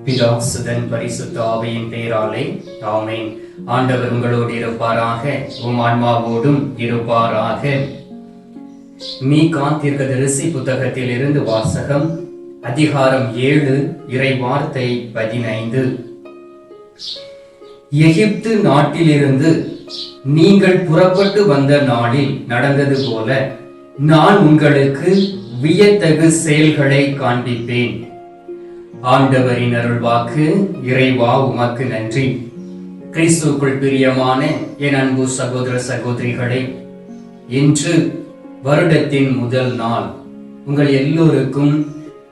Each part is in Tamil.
பிதா சுதன் பரிசுத்த ஆவியின் பெயராலே ஆமென். ஆண்டவர் உங்களோடு இருப்பாராக, உம் ஆன்மாவோடும் இருப்பாராக. மீகா தீர்க்கதரிசி புத்தகத்தில் இருந்து வாசகம். அதிகாரம் 7, இறை வார்த்தை 15. எகிப்து நாட்டிலிருந்து நீங்கள் புறப்பட்டு வந்த நாளில் நடந்தது போல நான் உங்களுக்கு வியத்தகு செயல்களை காண்பிப்பேன். ஆண்டவரின் அருள்வாக்கு. இறைவா உமக்கு நன்றி. கிறிஸ்துவுக்குள் பிரியமான என் அன்பு சகோதர சகோதரிகளே, இன்று வருடத்தின் முதல் நாள். உங்கள் எல்லோருக்கும்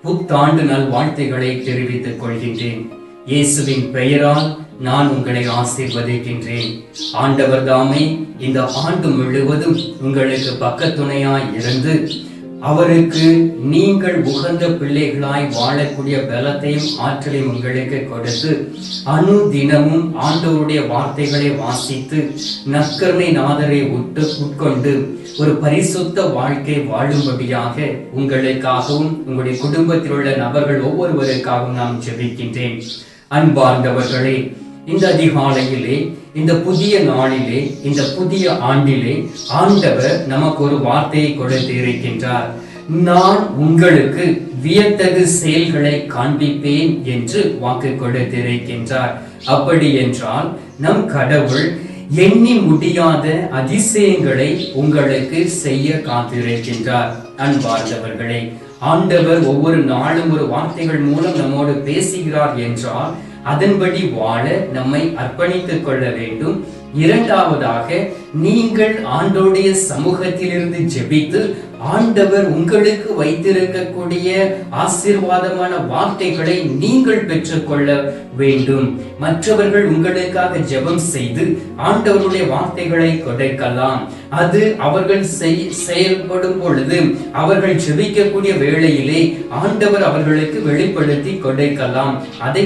புத்தாண்டு நல் வாழ்த்துக்களை தெரிவித்துக் கொள்கின்றேன். இயேசுவின் பெயரால் நான் உங்களை ஆசீர்வதிக்கின்றேன். ஆண்டவர் தாமே இந்த ஆண்டு முழுவதும் உங்களுக்கு பக்கத்துணையாய் இருந்து அவருக்கு நீங்கள் உகந்த பிள்ளைகளாய் வாழக்கூடிய பலத்தையும் ஆற்றலையும் உங்களுக்கு கொடுத்து அனுதினமும் ஆண்டவருடைய வார்த்தைகளை வாசித்து நற்கருணை நாதரை உட்கொண்டு ஒரு பரிசுத்த வாழ்க்கை வாழும்படியாக உங்களுக்காகவும் உங்களுடைய குடும்பத்தில் உள்ள நபர்கள் ஒவ்வொருவருக்காகவும் நான் ஜெபிக்கின்றேன். அன்பார்ந்தவர்களே, இந்த அதிகாலையிலே, இந்த புதிய நாளிலே, இந்த புதிய ஆண்டிலே ஆண்டவர் நமக்கு ஒரு வார்த்தையை கொடுத்து இருக்கின்றார். நான் உங்களுக்கு வியத்தகு செயல்களை காண்பிப்பேன் என்று வாக்கு கொடுத்திருக்கின்றார். அப்படி என்றால் நம் கடவுள் எண்ணி முடியாத அதிசயங்களை உங்களுக்கு செய்ய காத்திருக்கின்றார். அன்பார்ந்தவர்களே, ஆண்டவர் ஒவ்வொரு நாளும் ஒரு வார்த்தைகள் மூலம் நம்மோடு பேசுகிறார் என்றால் அதன்படி வாழ நம்மை அர்ப்பணித்துக் கொள்ள வேண்டும். இரண்டாவதாக, நீங்கள் ஆண்டோடைய சமூகத்திலிருந்து ஜெபித்து ஆண்டவர் உங்களுக்கு வைத்திருக்கக்கூடிய ஆசீர்வாதமான வார்த்தைகளை நீங்கள் பெற்றுக்கொள்ள வேண்டும். மற்றவர்கள் உங்களுக்காக ஜெபம் செய்து ஆண்டவருடைய வார்த்தைகளை கொடுக்கலாம். அது அவர்கள் செயல்படும் பொழுது, அவர்கள் ஜெபிக்கக்கூடிய வேளையிலே ஆண்டவர் அவர்களுக்கு வெளிப்படுத்தி கொடுக்கலாம். அதை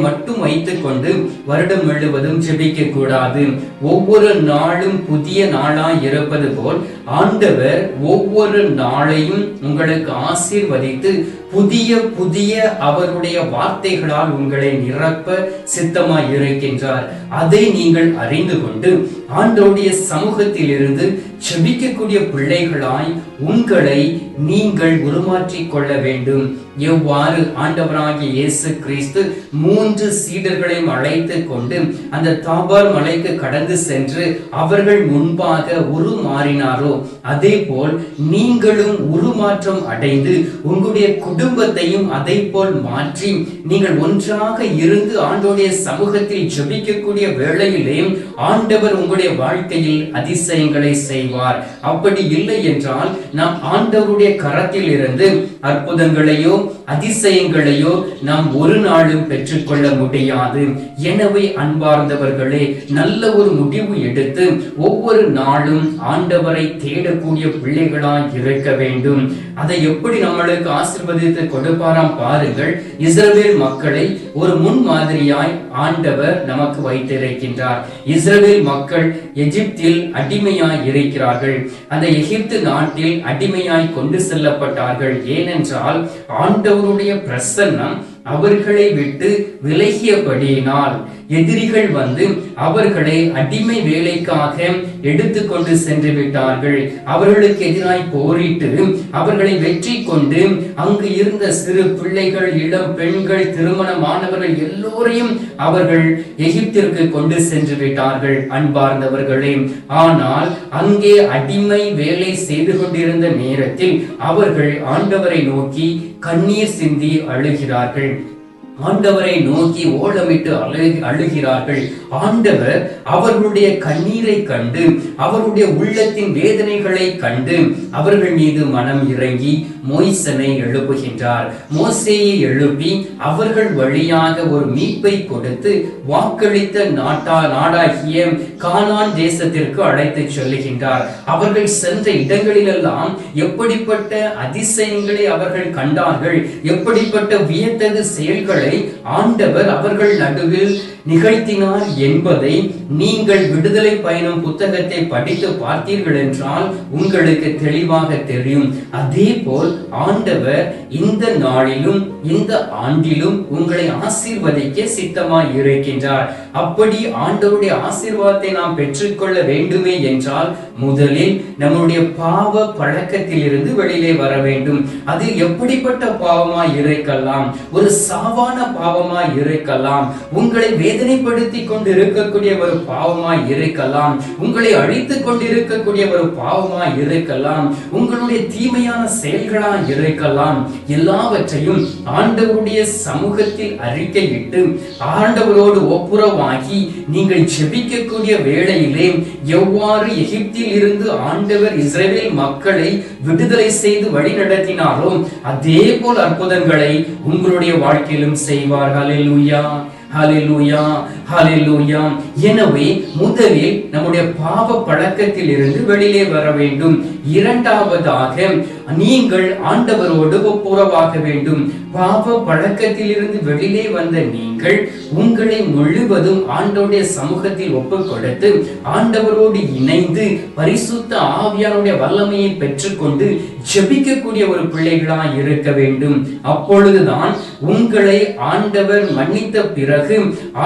மட்டும் வைத்துக் கொண்டு வருடம் முழுவதும் ஜெபிக்க கூடாது. ஒவ்வொரு நாளும் புதிய நாளாய் இருப்பது போல் ஆண்டவர் ஒவ்வொரு நாளையும் உங்களுக்கு ஆசீர்வதித்து புதிய புதிய அவருடைய வார்த்தைகளால் உங்களை நிரப்ப சித்தமாய் இருக்கின்றார். அதை நீங்கள் அறிந்து கொண்டு ஆண்டவருடைய சமூகத்தில் இருந்து ஜெபிக்கக்கூடிய பிள்ளைகளாய் உங்களை நீங்கள் உருமாற்றிக் கொள்ள வேண்டும். எவ்வாறு ஆண்டவராகிய இயேசு கிறிஸ்து 3 சீடர்களையும் அழைத்து கொண்டு அந்த தாபார் மலைக்கு கடந்து சென்று அவர்கள் முன்பாக உருமாறினாரோ, அதே போல் நீங்களும் உருமாற்றம் அடைந்து உங்களுடைய குடும்பத்தையும் அதை போல் மாற்றி நீங்கள் ஒன்றாக இருந்து ஆண்டவருடைய சமூகத்தில் ஜெபிக்கக்கூடிய வேளையிலே ஆண்டவர் உங்களுடைய வாழ்க்கையில் அதிசயங்களை செய்வார். அப்படி இல்லை என்றால் நாம் ஆண்டவருடைய கரத்தில் இருந்து அற்புதங்களையோ அதிசயங்களையோ நாம் ஒரு நாளும் பெற்றுக்கொள்ள முடியாது. எனவே அன்பார்ந்தவர்களே, நல்ல ஒரு முடிவு எடுத்து ஒவ்வொரு நாளும் ஆண்டவரை தேடக்கூடிய பிள்ளைகளாய் இருக்க வேண்டும். அதை எப்படி நம்மளுக்கு ஆசீர்வதித்து கொடுப்பாராம் பாருங்கள். இஸ்ரவேல் மக்களை ஒரு முன்மாதிரியாய் ஆண்டவர் நமக்கு வைத்திருக்கின்றார். இஸ்ரவேல் மக்கள் எகிப்தில் அடிமையாய் இருக்கிறார்கள். அந்த எகிப்து நாட்டில் அடிமையாய் கொண்டு செல்லப்பட்டார்கள். ஏனென்றால் ஆண்டவருடைய பிரசன்னம் அவர்களை விட்டு விலகியபடியினால் எதிரிகள் வந்து அவர்களை அடிமை வேலைக்காக எடுத்துக்கொண்டு சென்று விட்டார்கள். அவர்களுக்கு எதிராய் போரிட்டு அவர்களை வெற்றி கொண்டு அங்கு இருந்த சிறு பிள்ளைகள், இளம் பெண்கள், திருமணமானவர்கள் எல்லோரையும் அவர்கள் எகிப்திற்கு கொண்டு சென்று விட்டார்கள். அன்பார்ந்தவர்களே, ஆனால் அங்கே அடிமை வேலை செய்து கொண்டிருந்த நேரத்தில் அவர்கள் ஆண்டவரை நோக்கி கண்ணீர் சிந்தி அழுகிறார்கள். ஆண்டவரை நோக்கி ஓலமிட்டு அழுகிறார்கள். ஆண்டவர் அவர்களுடைய கண்ணீரை கண்டு அவருடைய உள்ளத்தின் வேதனைகளை கண்டு அவர்கள் மீது மனம் இறங்கி மோய்சனை எழுப்புகின்றார். மோசேயை எழுப்பி அவர்கள் வழியாக ஒரு மீட்பை கொடுத்து வாக்களித்த நாடாகிய கானான் தேசத்திற்கு அழைத்து செல்லுகின்றார். அவர்கள் சென்ற இடங்களிலெல்லாம் எப்படிப்பட்ட அதிசயங்களை அவர்கள் கண்டார்கள், எப்படிப்பட்ட வியத்தகு செயல்களை காரியங்களை ஆண்டவர் அவர்கள் நடுவில் நிகழ்த்தினார் என்பதை நீங்கள் விடுதலை பயணம் புத்தகத்தை படித்து பார்த்தீர்கள் என்றால் உங்களுக்கு தெளிவாக தெரியும். அதே போல் ஆண்டவர் இந்த நாளிலும் இந்த ஆண்டிலும் உங்களை ஆசீர்வதிக்க சித்தமாய் இருக்கின்றார். அப்படி ஆண்டவருடைய ஆசீர்வாதத்தை நாம் பெற்றுக்கொள்ள வேண்டுமே என்றால் முதலில் நம்முடைய பாவ பழக்கத்தில் இருந்து வெளியிலே வர வேண்டும். அது எப்படிப்பட்ட பாவமாய் இருக்கலாம்? ஒரு சாவான பாவமாய் இருக்கலாம், உங்களை வேதனைப்படுத்தி கொண்டு இருக்கக்கூடிய ஒரு பாவமாய் இருக்கலாம், உங்களை அழித்துக் கொண்டு இருக்கக்கூடிய ஒரு பாவமாய் இருக்கலாம், உங்களுடைய தீமையான செயல்களாய் இருக்கலாம். எல்லாவற்றையும் ஆண்டவருடைய சமூகத்தில் அறிக்கையிட்டு ஆண்டவரோடு ஒப்புரவாகி நீங்கள் ஜெபிக்கக்கூடிய வேளையிலே எவ்வாறு எகிப்தில் இருந்து ஆண்டவர் இஸ்ரவேல் மக்களை விடுதலை செய்து வழி நடத்தினாரோ அதே போல் அற்புதங்களை உங்களுடைய வாழ்க்கையிலும் செய்வார். ஹல்லேலூயா, ஹல்லேலூயா, ஹல்லேலூயா. எனவே முதலில் நம்முடைய பாவ பழக்கத்தில் இருந்து வெளியே வர வேண்டும். இரண்டாவதாக நீங்கள் ஆண்டவரோடு ஒப்புரவாக வேண்டும். பாவ பழக்கத்தில் இருந்து வெளியே வந்த நீங்கள் உங்களை முழுவதும் ஆண்டவருடைய சமூகத்தில் ஒப்புக் கொடுத்து ஆண்டவரோடு இணைந்து பரிசுத்த ஆவியானுடைய வல்லமையை பெற்றுக்கொண்டு ஜெபிக்கக்கூடிய ஒரு பிள்ளைகளாய் இருக்க வேண்டும். அப்பொழுதுதான் உங்களை ஆண்டவர் மன்னித்த பிறகு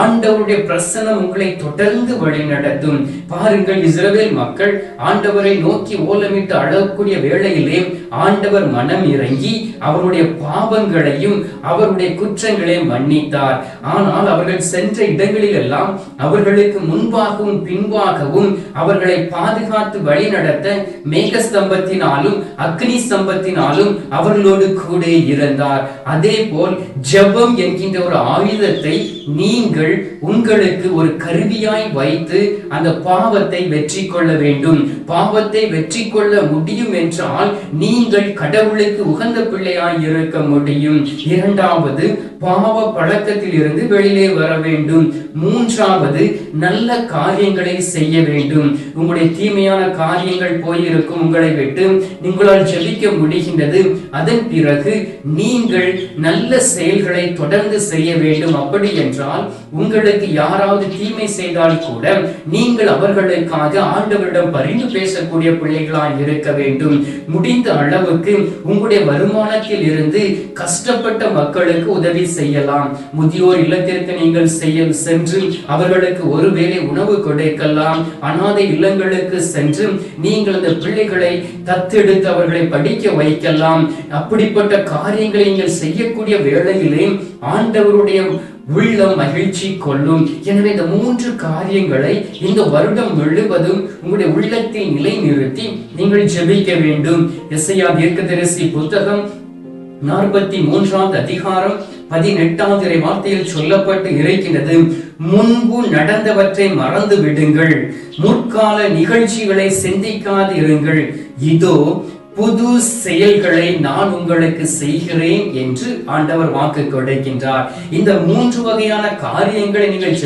ஆண்டவருடைய பிரசன்னம் உங்களை தொடர்ந்து வழி நடத்தும். பாருங்கள், இஸ்ரவேல் மக்கள் ஆண்டவரை நோக்கி ஓலமிட்டு அழக்கூடிய வேளையிலே ஆண்டவர் மனம் இறங்கி அவருடைய பாவங்களையும் அவருடைய குற்றங்களையும் மன்னித்தார். ஆனால் அவர்கள் சென்ற இடங்களில் எல்லாம் அவர்களுக்கு முன்பாகவும் பின்பாகவும் அவர்களை பாதுகாத்து வழி நடத்த மேகஸ்தம்பத்தினாலும் அக்னி ஸ்தம்பத்தினாலும் அவர்களோடு கூட இருந்தார். அதே போல் ஜெபம் என்கின்ற ஒரு ஆயுதத்தை நீங்கள் உங்களுக்கு ஒரு கருவியாய் வைத்து அந்த பாவத்தை வெற்றி கொள்ள வேண்டும். பாவத்தை வெற்றி கொள்ள முடியும் என்றால் நீங்கள் கடவுளுக்கு உகந்த பிள்ளையாய் இருக்க முடியும். இரண்டாவது, பாவ பழக்கத்தில் இருந்து வெளியே வர வேண்டும். மூன்றாவது, நல்ல காரியங்களை செய்ய வேண்டும். உங்களுடைய தீமையான காரியங்கள் போயிருக்கும், உங்களை விட்டு உங்களால் ஜெபிக்க முடிகின்றது. அதன் பிறகு நீங்கள் நல்ல செயல்களை தொடர்ந்து செய்ய வேண்டும். அப்படி என்றால் உங்களுக்கு யாராவது தீமை செய்தால் கூட நீங்கள் அவர்களுக்காக ஆண்டவரிடம் பரிந்து பேசக்கூடிய பிள்ளைகளாய் இருக்க வேண்டும். முடிந்த அளவுக்கு உங்களுடைய வருமானத்தில் இருந்து கஷ்டப்பட்ட மக்களுக்கு உதவி செய்யலாம். முதியோர் இல்லத்திற்கு நீங்கள் சென்று அவர்களுக்கு ஒருவேளை உணவு கொடுக்கலாம். அனாதை இல்லங்களுக்கு சென்று நீங்கள் அந்த பிள்ளைகளை தத்தெடுத்து அவர்களை படிக்க வைக்கலாம். அப்படிப்பட்ட காரியங்களை நீங்கள் செய்யக்கூடிய வேளையிலே ஆண்டவருடைய உள்ளம் மகிழ்ச்சி கொள்ளும். எனவே இந்த மூன்று காரியங்களை இந்த வருடம் முழுவதும் உங்களுடைய உள்ளத்தில் நிலைநிறுத்தி நீங்கள் ஜெபிக்க வேண்டும். எசையா தீர்க்கதரிசி புத்தகம் 43 அதிகாரம் 18 வார்த்தையில் சொல்லப்பட்டு இருக்கின்றது, முன்பு நடந்தவற்றை மறந்து விடுங்கள், முற்கால நிகழ்ச்சிகளை சிந்திக்காது இருங்கள், இதோ புது செயல்களை நான் உங்களுக்கு செய்கிறேன் என்று ஆண்டவர் வாக்கு கொடுக்கின்றார். இந்த மூன்று வகையான காரியங்களை நீங்கள்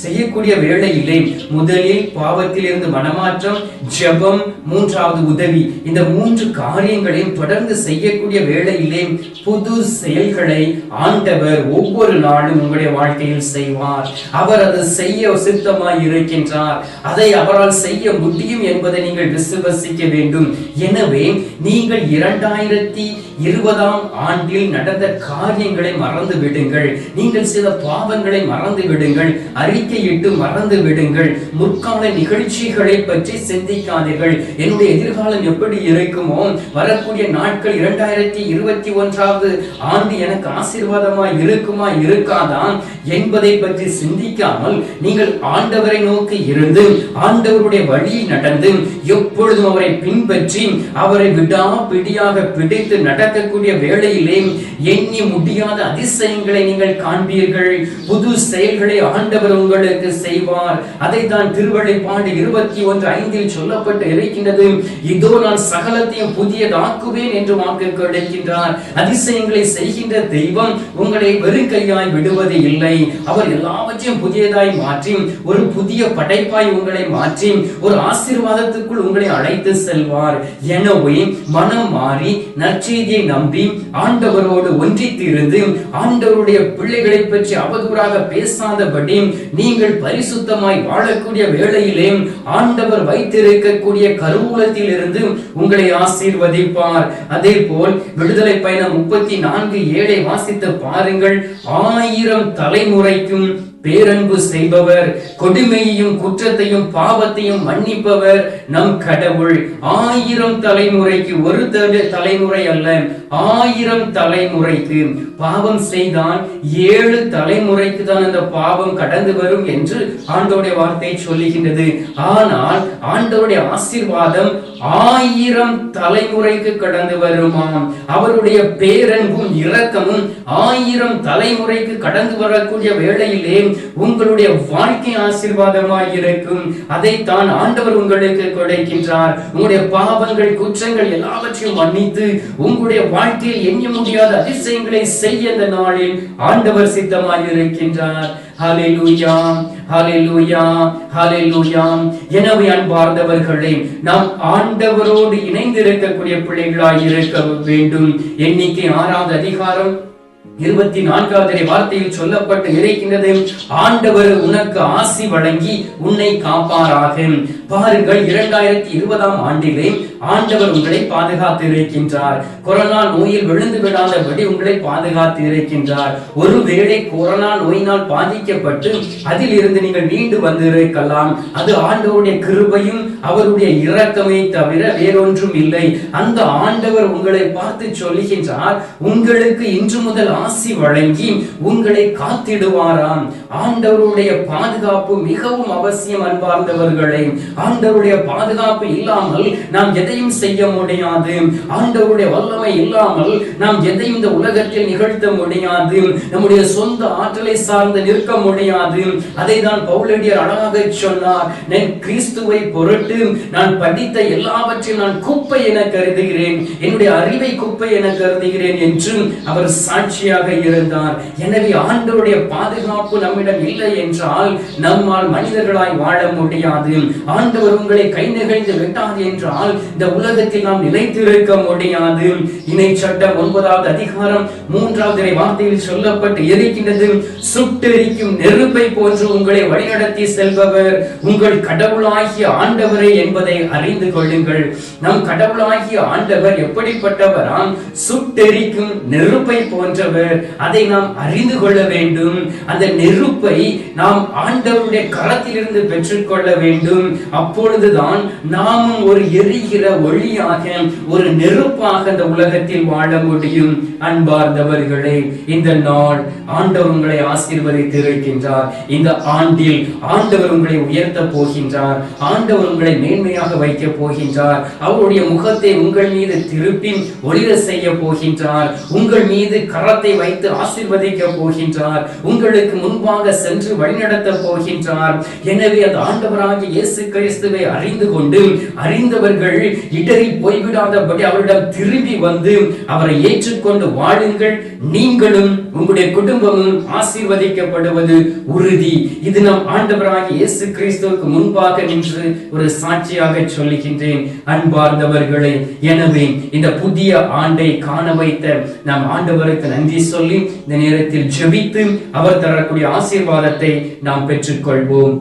செய்யக்கூடிய வேளையிலே முதலில் பாவத்தில் இருந்து மனமாற்றம், ஜெபம், மூன்றாவது உதவி, இந்த மூன்று காரியங்களையும் தொடர்ந்து செய்யக்கூடிய வேளையிலே புது செயல்களை ஆண்டவர் ஒவ்வொரு நாளும் உங்களுடைய வாழ்க்கையில் செய்வார். அவர் அதை செய்ய சித்தமாய் இருக்கின்றார். அதை அவரால் செய்ய முடியும் என்பதை நீங்கள் விசுவசிக்க வேண்டும். எனவே நீங்கள் 2020 ஆண்டில் நடந்த காரியங்களை மறந்து விடுங்கள். நீங்கள் சில பாவங்களை மறந்து விடுங்கள். அறிக்கையிட்டு மறந்து விடுங்கள். முற்கால நிகழ்ச்சிகளை பற்றி சிந்திக்காதீர்கள். என்னுடைய எதிர்காலம் எப்படி இருக்குமோ, வரக்கூடிய நாட்கள் 2021 ஆண்டு எனக்கு ஆசீர்வாதமாய் இருக்குமா இருக்காதா என்பதை பற்றி சிந்திக்காமல் நீங்கள் ஆண்டவரை நோக்கி இருந்து ஆண்டவருடைய வழியில் நடந்து எப்பொழுதும் அவரை பின்பற்றி அவரை விடாப்பிடியாக பிடித்து நடக்கக்கூடிய வேளையிலே எண்ணி முடியாத அதிசயங்களை நீங்கள் காண்பீர்கள். புது செயல்களை ஆண்டவர் உங்களுக்கு செய்வார். அதை தான் திருவெளிப்பாடு 21:5 சொல்லப்பட்டு இருக்கின்றது. இதோ நான் சகலத்தையும் புதியதாக்குவேன் என்று வாக்கு கொடுக்கின்றார். அதிசயங்களை செய்கின்ற தெய்வம் உங்களை வெறும் கையாய் விடுவது இல்லை. அவர் எல்லாவற்றையும் புதியதாய் மாற்றி ஒரு புதிய படைப்பாய் உங்களை மாற்றி ஒரு ஆசீர்வாதத்துக்குள் உங்களை அழைத்து செல்வார். எனவே மனம் மாறி நற்செய்தியை நம்பி ஆண்டவரோடு ஒன்றித்திருந்து ஆண்டவருடைய பிள்ளைகளை பற்றி அவதூறாக பேசாதபடி நீங்கள் பரிசுத்தமாய் வாழக்கூடிய வேளையிலே ஆண்டவர் வைத்திருக்கக்கூடிய கருவூலத்தில் இருந்து உங்களை ஆசீர்வதிப்பார். அதே போல் விடுதலை பயணம் 34:7 வாசித்து பாருங்கள். 1000 தலைமுறைக்கும் பேரன்பு செய்பவர், கொடுமையையும் குற்றத்தையும் பாவத்தையும் மன்னிப்பவர் நம் கடவுள். 1000 தலைமுறைக்கு, ஒரு தலைமுறை அல்ல, 1000 தலைமுறைக்கு. பாவம் செய்தான் 7 தலைமுறைக்கு தான் அந்த பாவம் கடந்து வரும் என்று ஆண்டவருடைய வார்த்தை சொல்லுகின்றது. ஆனால் ஆண்டவருடைய ஆசீர்வாதம் 1000 தலைமுறைக்கு கடந்து வருமாம். அவருடைய பேரன்பும் இரக்கமும் 1000 தலைமுறைக்கு கடந்து வரக்கூடிய வேளையிலே உங்களுடைய வாழ்க்கை ஆசீர்வாதமாய் இருக்கும். அதைத்தான் ஆண்டவர் உங்களுக்கு கொடுக்கின்றார். உங்களுடைய பாவங்கள் குற்றங்கள் எல்லாவற்றையும் மன்னித்து உங்களுடைய வாழ்க்கையில் எண்ண முடியாத அதிசயங்களை செய்ய இந்த நாளில் ஆண்டவர் சித்தமாய் இருக்கின்றார். ஹல்லேலூயா, ஹல்லேலூயா, ஹல்லேலூயா. எனவே அன்பார்ந்தவர்களே, நாம் ஆண்டவரோடு இணைந்து இருக்கக்கூடிய பிள்ளைகளாய் இருக்க வேண்டும். எண்ணிக்கை 6வது அதிகாரம் 24வது வார்த்தையில் சொல்லப்பட்டு இருக்கின்றது. ஆண்டவர் உனக்கு ஆசி வழங்கி உன்னை காப்பாராக. பாருங்கள், 2020ஆம் ஆண்டிலே ஆண்டவர் உங்களை பாதுகாத்து இருக்கின்றார். கொரோனா நோயில் விழுந்து விடாதபடி உங்களை பாதுகாத்து இருக்கின்றார். ஒருவேளை கொரோனா நோயினால் பாதிக்கப்பட்டு அதில் இருந்து நீங்கள் மீண்டு வந்திருக்கலாம். அது ஆண்டவருடைய கிருபையும் அவருடைய இரக்கமே தவிர வேறொன்றும் இல்லை. அந்த ஆண்டவர் உங்களை பார்த்து சொல்லுகின்றார், உங்களுக்கு இன்று முதல் ஆசி வழங்கி உங்களை காத்திடுவாராம். ஆண்டவருடைய பாதுகாப்பு மிகவும் அவசியம். அன்பார்ந்தவர்களே, ஆண்டவருடைய பாதுகாப்பு இல்லாமல் நாம் எதையும் செய்ய முடியாது. ஆண்டவருடைய வல்லமை இல்லாமல் நாம் எதையும் இந்த உலகத்தில் நிகழ்த்த முடியாது. நம்முடைய சொந்த ஆற்றலை சார்ந்து நிற்க முடியாது. அதை தான் பவுலடியார் அழகாக சொன்னார். நான் கிறிஸ்துவை பொருட்டு நான் படித்த எல்லாவற்றையும் நான் குப்பை என கருதுகிறேன், என்னுடைய அறிவை குப்பை என கருதுகிறேன் என்று அவர் சாட்சியாக இருந்தார். எனவே ஆண்டவருடைய பாதுகாப்பு நம்மிடம் இல்லை என்றால் நம்மால் மனிதர்களாய் வாழ முடியாது. ஆண்டவர் உங்களை கை நெகிழ்ந்து விட்டார் என்றால் இந்த உலகத்தில் நாம் நிலைத்திருக்க முடியாது. இணை சட்டம் 9வது அதிகாரம் 3வது வார்த்தையில் சொல்லப்பட்டு இருக்கின்றது. சுட்டெரிக்கும் நெருப்பை போன்று உங்களை வழிநடத்தி செல்பவர் உங்கள் கடவுளாகிய ஆண்டவரே என்பதை அறிந்து கொள்ளுங்கள். நம் கடவுளாகிய ஆண்டவர் எப்படிப்பட்டவராம்? சுட்டெரிக்கும் நெருப்பை போன்றவர். அதை நாம் அறிந்து கொள்ள வேண்டும். அந்த நெருப்பை நாம் ஆண்டவருடைய கரத்திலிருந்து பெற்றுக்கொள்ள வேண்டும். அப்பொழுதுதான் நாமும் ஒரு எரிகிற ஒளியாக, ஒரு நெருப்பாக இந்த உலகத்தில் வாழ முடியும். அன்பார்ந்தவர்களே, இந்த நாள் ஆண்டவர் உங்களை ஆசீர்வதித்து இருக்கின்றார். இந்த ஆண்டில் ஆண்டவர் உங்களை உயர்த்த போகின்றார். ஆண்டவர் உங்களை மேன்மையாக வைக்க போகின்றார். அவருடைய முகத்தை உங்கள் மீது திருப்பி ஒளிர செய்ய போகின்றார். உங்கள் மீது கரத்தை வைத்து ஆசீர்வதிக்க போகின்றார். உங்களுக்கு முன்பாக சென்று வழிநடத்த போகின்றார். எனவே அந்த ஆண்டவராகிய இயேசு கிறிஸ்துவை அறிந்து கொண்டு அறிந்தவர்கள் இடறி போய்விடாதபடி அவரிடம் திரும்பி வந்து அவரை ஏற்றுக்கொண்டு வாழுங்கள். நீங்களும் உங்களுடைய குடும்பமும் ஆசீர்வதிக்கப்படுவது உறுதி. இது நம் ஆண்டவராகிய இயேசு கிறிஸ்துவுக்கு முன்பாக நின்று ஒரு சாட்சியாக சொல்லுகின்றேன். அன்பார்ந்தவர்களே, எனவே இந்த புதிய ஆண்டை காண வைத்த நம் ஆண்டவருக்கு நன்றி சொல்லி இந்த நேரத்தில் ஜெபித்து அவர் தரக்கூடிய ஆசீர்வாதத்தை நாம் பெற்றுக்கொள்வோம்.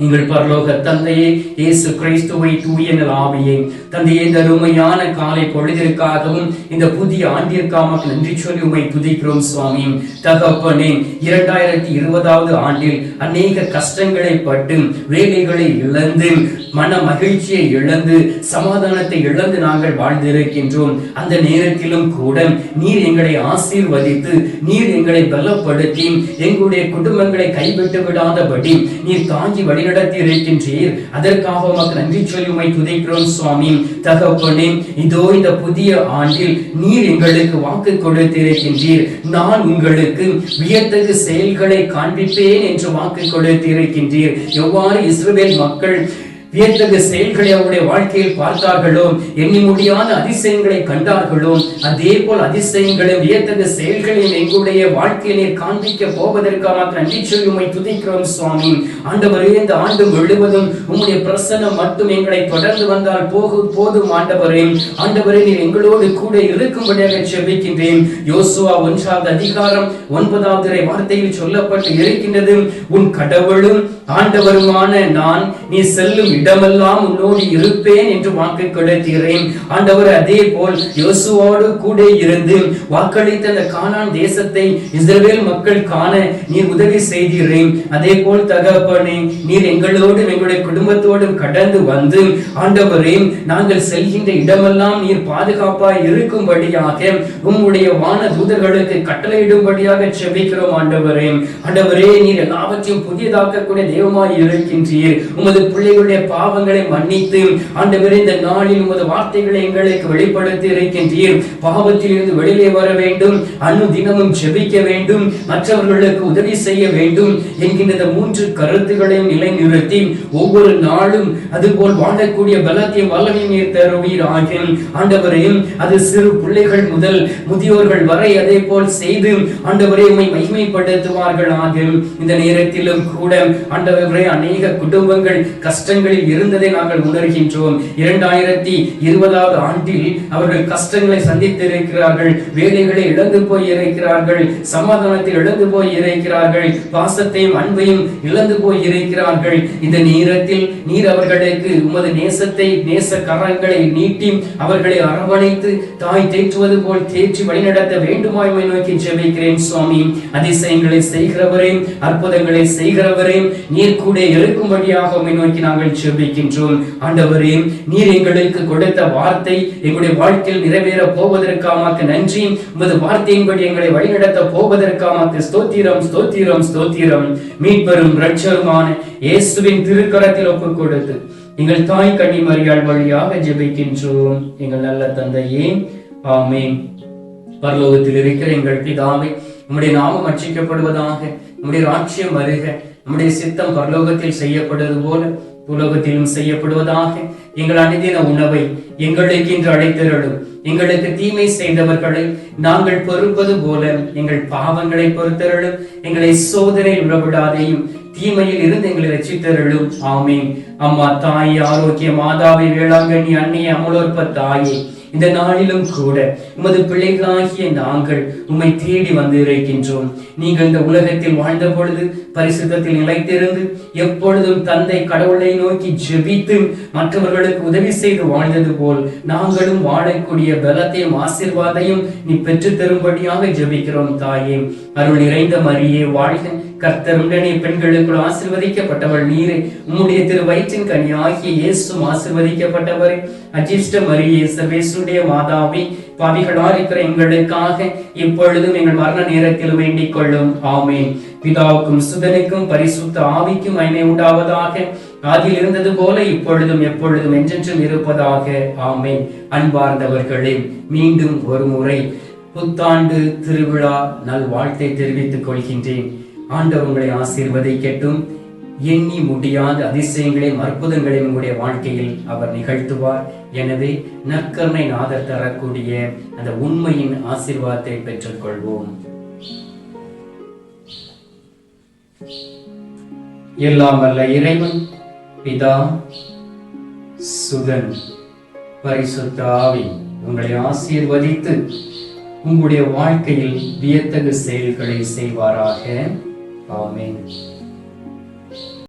எங்கள் பரலோக தந்தையே, இயேசு கிறிஸ்துவை தூய ஆவியே, தந்தையே, இந்த அருமையான காலை பொழுதிற்காகவும் இந்த புதிய ஆண்டிற்காக நன்றி சொல்லி உம்மை துதிக்கிறோம் சுவாமி. தகப்பனே, 2020வது ஆண்டில் அநேக கஷ்டங்களை பட்டு, வேலைகளை இழந்து, மன மகிழ்ச்சியை இழந்து, சமாதானத்தை இழந்து நாங்கள் வாழ்ந்திருக்கின்றோம். அந்த நேரத்திலும் கூட நீர் எங்களை ஆசீர்வதித்து, நீர் எங்களை பலப்படுத்தி, எங்களுடைய குடும்பங்களை கைவிட்டு விடாதபடி நீர் தாங்கி வழிநடத்தி இருக்கின்றீர். அதற்காக உமக்கு நன்றி சொல்லி உம்மை துதிக்கிறோம் சுவாமி. தகப்பனே, இதோ இந்த புதிய ஆண்டில் நீர் எங்களுக்கு வாக்கு கொடுத்திருக்கின்றீர். நான் உங்களுக்கு வியத்தகு செயல்களை காண்பிப்பேன் என்று வாக்கு கொடுத்திருக்கின்றீர். எவ்வாறு இஸ்ரவேல் மக்கள் வியத்தகு செயல்களை அவருடைய வாழ்க்கையில் பார்த்தார்களோ, எண்ணி முடியாத அதிசயங்களை கண்டார்களோ, அதே போல் அதிசயங்களையும் வியத்தகு செயல்களையும் எங்களுடைய வாழ்க்கையிலே காண்பிக்க போவதற்காக நன்றி சொல்லி உம்மை துதிக்கிறோம் சுவாமி. ஆண்டவரே, இந்த ஆண்டு முழுவதும் உம்முடைய பிரசன்னம் மட்டும் எங்களை தொடர்ந்து வந்தால் போதும் ஆண்டவரே. ஆண்டவரே, நீர் எங்களோடு கூட இருக்கும்படியாக ஜெபிக்கின்றேன். யோசுவா 1 அதிகாரம் 9 வார்த்தையில் சொல்லப்பட்டு இருக்கின்றது, உன் கடவுளும் ஆண்டவருமான நான் நீ செல்லும் இடமெல்லாம் உன்னோடு இருப்பேன் என்று வாக்கு கொடுத்தீரேன். ஆண்டவர், அதே போல் யோசுவோடு கூட இருந்து வாக்களித்த அந்த கானான் தேசத்தை இஸ்ரவேல் மக்கள் காண நீர் உதவி செய்தீரேன். அதே போல் தகப்பனே, நீர் எங்களோடும் எங்களுடைய குடும்பத்தோடும் கடந்து வந்து ஆண்டவரே, நாங்கள் செல்கின்ற இடமெல்லாம் நீர் பாதுகாப்பாய் இருக்கும்படியாக உம்முடைய வான தூதர்களுக்கு கட்டளையிடும்படியாக ஜெபிக்கிறோம் ஆண்டவரே. ஆண்டவரே, நீர் எல்லாவற்றையும் புதியதாக்கக்கூடிய தெய்வமாய் இருக்கின்றீர். உமது பிள்ளைகளுடைய பாவங்களை மன்னித்து ஆண்டவரே, இந்த நாளில் உமது வார்த்தைகளை எங்களுக்கு வெளிப்படுத்தி இருக்கின்றீர். பாவத்தில் இருந்து வெளியே வர வேண்டும், அனுதினமும் ஜெபிக்க வேண்டும், மற்றவர்களுக்கு உதவி செய்ய வேண்டும் என்கின்ற 3 கருத்துக்களையும் நிலைநிறுத்தி ஒவ்வொரு நாளும் அதுபோல் வாழக்கூடிய பலத்தையும் வல்லமையும் நீர் தருவீராக ஆண்டவரே. அது சிறு பிள்ளைகள் முதல் முதியோர்கள் வரை அதே போல் செய்து ஆண்டவரே உம்மை மகிமைப்படுத்துவார்களாக. இந்த நேரத்திலும் கூட ஆண்டவரே, அநேக குடும்பங்கள் கஷ்டங்களில் இருந்ததை நாங்கள் உணர்கின்றோம். 2020 ஆண்டில் அவர்கள் கஷ்டங்களை சந்தித்திருக்கிறார்கள், வேலைகளை இழந்து போய் இருக்கிறார்கள், சமாதானத்தை இழந்து போய் இருக்கிறார்கள், பாசத்தையும் அன்பையும் இழந்து போய் இருக்கிறார்கள். இந்த நேரத்தில் நீர் அவர்களுக்கு உமது நேச கரங்களை நீட்டி அவர்களை அரவணைத்து தாய் தேற்றுவது போல் தேற்றி வழிநடத்த வேண்டுமாய் நோக்கி ஜெபிக்கிறேன் சுவாமி. அதிசயங்களை செய்கிறவரே, அற்புதங்களை செய்கிறவரே, நீர் கூட இருக்கும்படியாக உம்மை நோக்கி நாங்கள் ஜெபிக்கின்றோம். ஆண்டவரே, நீர் எங்களுக்கு கொடுத்த வார்த்தை எங்களுடைய வாழ்க்கையில் நிறைவேற போவதற்காக நன்றி. உமது வார்த்தையின்படி எங்களை வழிநடத்த போவதற்காக ஸ்தோத்திரம் ஸ்தோத்திரம் ஸ்தோத்திரம். மீட்பெரும் இரட்சகருமான இயேசுவின் திருக்கரத்தில் ஒப்புக் கொடுத்து எங்கள் தாய் கன்னி மரியாள் வழியாக ஜெபிக்கின்றோம். எங்கள் நல்ல தந்தையே, ஆமென். பரலோகத்தில் இருக்கிற எங்கள் பிதாவே, உம்முடைய நாமம் அர்ச்சிக்கப்படுவதாக, உம்முடைய ராஜ்யம் வருக, நம்முடைய சித்தம் பரலோகத்தில் செய்யப்படுவது போல உலகத்திலும் செய்யப்படுவதாக. எங்கள் அனுதின உணவை எங்களுக்கு இன்று அழைத்தருளும். எங்களுக்கு தீமை செய்தவர்களை நாங்கள் பொறுப்பது போல எங்கள் பாவங்களை பொறுத்தருளும். எங்களை சோதனை உறவிடாதையும் தீமையில் இருந்து எங்களை ரட்சித்தருளும். ஆமீன். அம்மா தாய், ஆரோக்கிய மாதாவை, வேளாங்கண்ணி அன்னையை, அமலோற்ப தாயே, இந்த நாளிலும் கூட உமது பிள்ளைகளாகிய நாங்கள் உம்மை தேடி வந்து இருக்கின்றோம். நீங்கள் இந்த உலகத்தில் வாழ்ந்த பொழுது பரிசுத்தத்தில் நிலைத்திருந்து எப்பொழுதும் தந்தை கடவுளை நோக்கி ஜெபித்து மற்றவர்களுக்கு உதவி செய்து வாழ்ந்தது போல் நாங்களும் வாழக்கூடிய பலத்தையும் ஆசீர்வாதையும் நீ பெற்று தரும்படியாக ஜெபிக்கிறோம். தாயே, அருள் நிறைந்த மரியே வாழ்க, கர்த்தர் உடனே பெண்களுக்குள் ஆசீர்வதிக்கப்பட்டவள் நீரே, உம்முடைய திரு வயிற்றின் கனி ஆகிய இயேசுவும் ஆசீர்வதிக்கப்பட்டவரே. அஜிஷ்ட மரியே, சர்வேசுடைய மாதாவே, பாவிகளா இருக்கிற எங்களுக்காக இப்பொழுதும் எங்கள் மரண நேரத்தில் வேண்டிக் கொள்ளும். ஆமேன். பிதாவுக்கும் சுதனுக்கும் பரிசுத்த ஆவிக்கும் மகிமை உண்டாவதாக. ஆதியில் இருந்தது போல இப்பொழுதும் எப்பொழுதும் என்றென்றும் இருப்பதாக. ஆமேன். அன்பார்ந்தவர்களே, மீண்டும் ஒரு முறை புத்தாண்டு திருவிழா நல் வாழ்த்தை தெரிவித்துக் கொள்கின்றேன். ஆண்டவர் உங்களை ஆசீர்வதிக்கட்டும். எண்ணி முடியாத அதிசயங்களையும் அற்புதங்களையும் உங்களுடைய வாழ்க்கையில் அவர் நிகழ்த்துவார். எனவே நற்கருணை நாதர் தரக்கூடிய அந்த உண்மையின் ஆசீர்வாதத்தை பெற்றுக் கொள்வோம். எல்லாம் வல்ல இறைவன் பிதா, சுதன், பரிசுத்த ஆவி உங்களை ஆசீர்வதித்து உங்களுடைய வாழ்க்கையில் வியத்தகு செயல்களை செய்வாராக. ஆமென்.